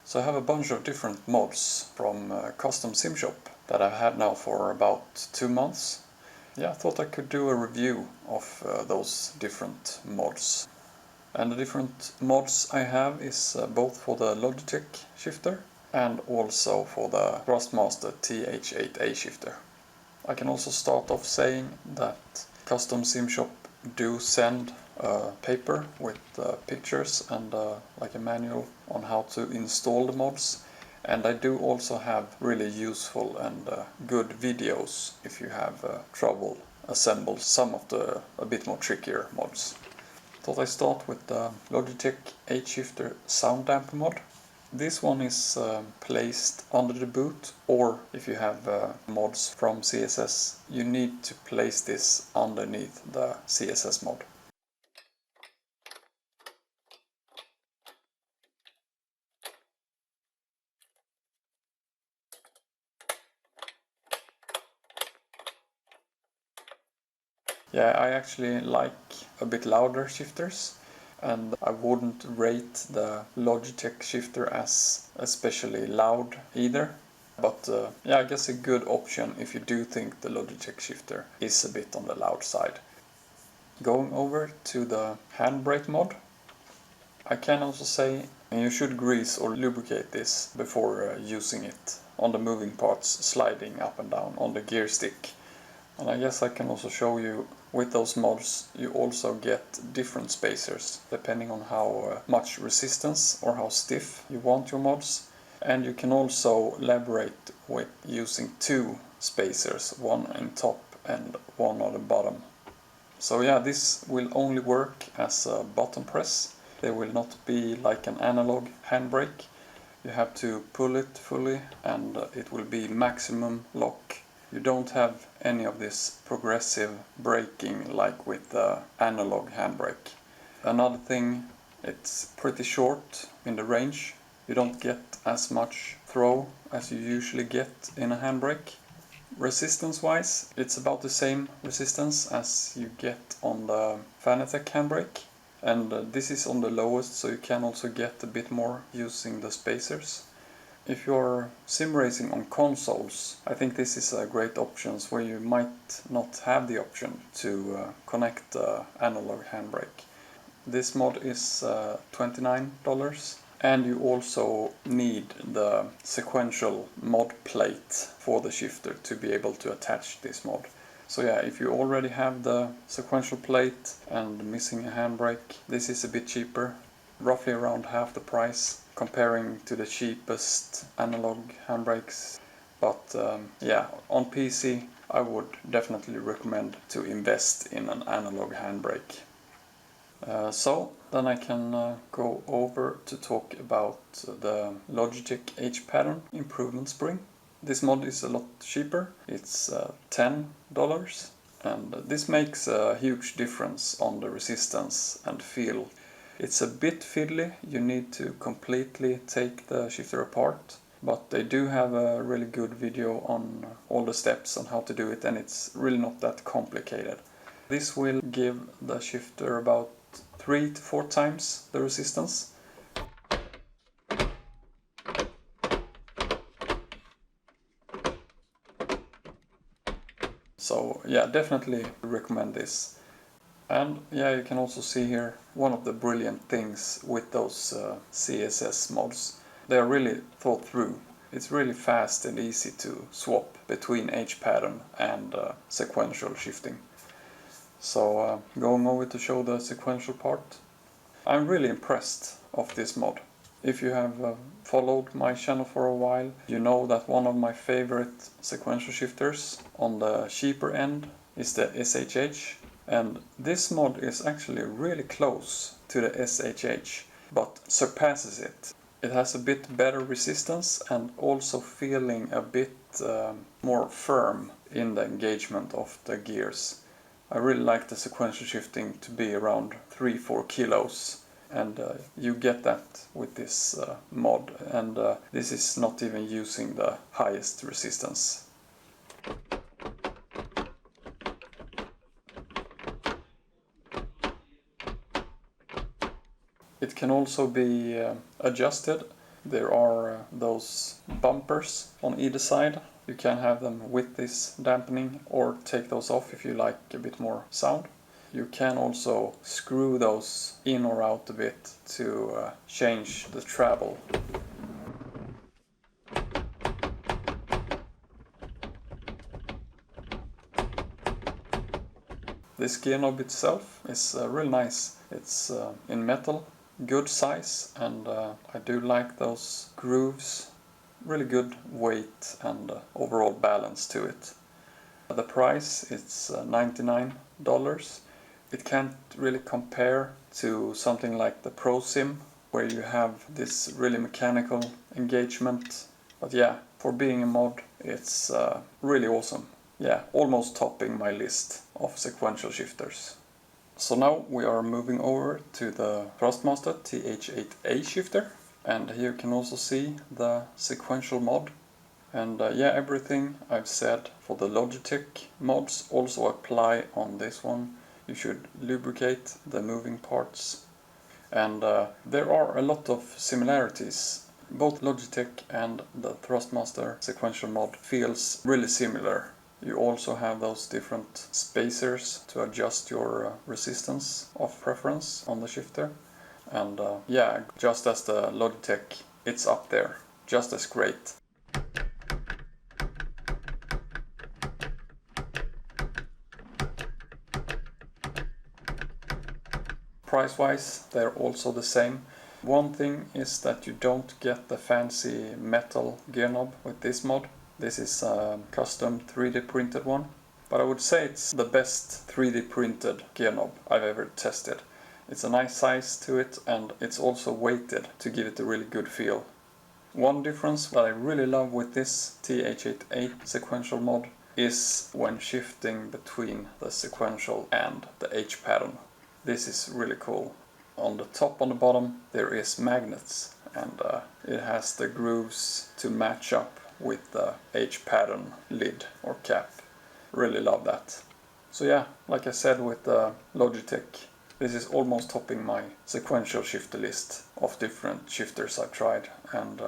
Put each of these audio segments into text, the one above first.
So I have a bunch of different mods from Custom Sim Shop that I've had now for about 2 months. Yeah, I thought I could do a review of those different mods. And the different mods I have is both for the Logitech shifter and also for the Thrustmaster TH8A shifter. I can also start off saying that Custom Sim Shop do send a paper with pictures and like a manual on how to install the mods, and I do also have really useful and good videos if you have trouble assemble some of the a bit more trickier mods. Thought I start with the Logitech 8-shifter sound damper mod. This one is placed under the boot, or if you have mods from CSS, you need to place this underneath the CSS mod. Yeah, I actually like a bit louder shifters, and I wouldn't rate the Logitech shifter as especially loud either. But yeah, I guess a good option if you do think the Logitech shifter is a bit on the loud side. Going over to the Handbrake mod, I can also say you should grease or lubricate this before using it on the moving parts sliding up and down on the gear stick. And I guess I can also show you with those mods you also get different spacers depending on how much resistance or how stiff you want your mods. And you can also elaborate with using 2 spacers, one in top and one on the bottom. So yeah, this will only work as a button press. They will not be like an analog handbrake. You have to pull it fully and it will be maximum lock. You don't have any of this progressive braking like with the analog handbrake. Another thing, it's pretty short in the range. You don't get as much throw as you usually get in a handbrake. Resistance wise, it's about the same resistance as you get on the Fanatec handbrake. And this is on the lowest, so you can also get a bit more using the spacers. If you're sim racing on consoles, I think this is a great option where you might not have the option to connect the analog handbrake. This mod is $29, and you also need the sequential mod plate for the shifter to be able to attach this mod. So yeah, if you already have the sequential plate and missing a handbrake, this is a bit cheaper, roughly around half the price comparing to the cheapest analog handbrakes. But yeah, on PC I would definitely recommend to invest in an analog handbrake. So then I can go over to talk about the Logitech H-Pattern improvement spring. This mod is a lot cheaper, it's $10, and this makes a huge difference on the resistance and feel. It's a bit fiddly, you need to completely take the shifter apart, but they do have a really good video on all the steps on how to do it, and it's really not that complicated. This will give the shifter about 3 to 4 times the resistance. So yeah, definitely recommend this. And yeah, you can also see here one of the brilliant things with those CSS mods. They are really thought through. It's really fast and easy to swap between H-pattern and sequential shifting. So going over to show the sequential part. I'm really impressed of this mod. If you have followed my channel for a while, you know that one of my favorite sequential shifters on the cheaper end is the SHH. And this mod is actually really close to the SHH, but surpasses it. It has a bit better resistance and also feeling a bit more firm in the engagement of the gears. I really like the sequential shifting to be around 3-4 kilos, and you get that with this mod, and this is not even using the highest resistance. It can also be adjusted There are those bumpers on either side. You can have them with this dampening or take those off if you like a bit more sound. You can also screw those in or out a bit to change the treble. This gear knob itself is really nice. It's in metal, good size, and I do like those grooves. Really good weight and overall balance to it. The price is $99. It can't really compare to something like the Pro Sim, where you have this really mechanical engagement. But yeah, for being a mod, it's really awesome. Yeah, almost topping my list of sequential shifters. So now we are moving over to the Thrustmaster TH8A shifter. And here you can also see the sequential mod. And yeah, everything I've said for the Logitech mods also apply on this one. You should lubricate the moving parts. And there are a lot of similarities. Both Logitech and the Thrustmaster sequential mod feels really similar. You also have those different spacers to adjust your resistance of preference on the shifter. And yeah, just as the Logitech, it's up there, just as great. Price-wise, they're also the same. One thing is that you don't get the fancy metal gear knob with this mod. This is a custom 3D printed one. But I would say it's the best 3D printed gear knob I've ever tested. It's a nice size to it, and it's also weighted to give it a really good feel. One difference that I really love with this TH8A sequential mod is when shifting between the sequential and the H pattern. This is really cool. On the top, on the bottom, there is magnets, and it has the grooves to match up with the H pattern lid or cap. Really love that. So yeah, like I said with the Logitech, this is almost topping my sequential shifter list of different shifters I've tried, and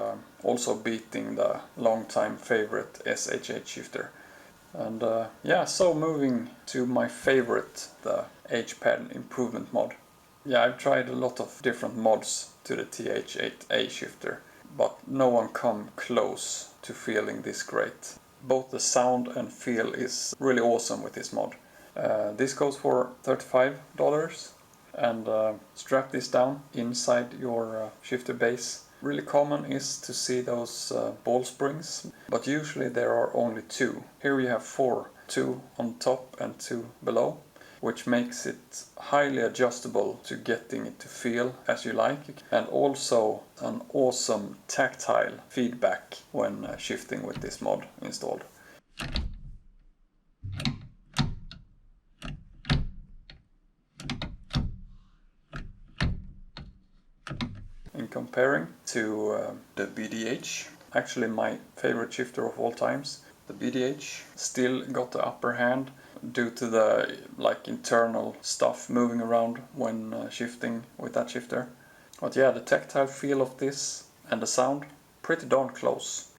also beating the long-time favorite SH8 shifter. And yeah, so moving to my favorite, the H pattern improvement mod. Yeah, I've tried a lot of different mods to the TH8A shifter, but no one come close to feeling this great. Both the sound and feel is really awesome with this mod. This goes for $35, and strap this down inside your shifter base. Really common is to see those ball springs, but usually there are only two. Here we have four, two on top and two below, which makes it highly adjustable to getting it to feel as you like, and also an awesome tactile feedback when shifting with this mod installed. In comparing to the BDH, actually my favorite shifter of all times, the BDH still got the upper hand due to the internal stuff moving around when shifting with that shifter. But yeah, the tactile feel of this and the sound, pretty darn close.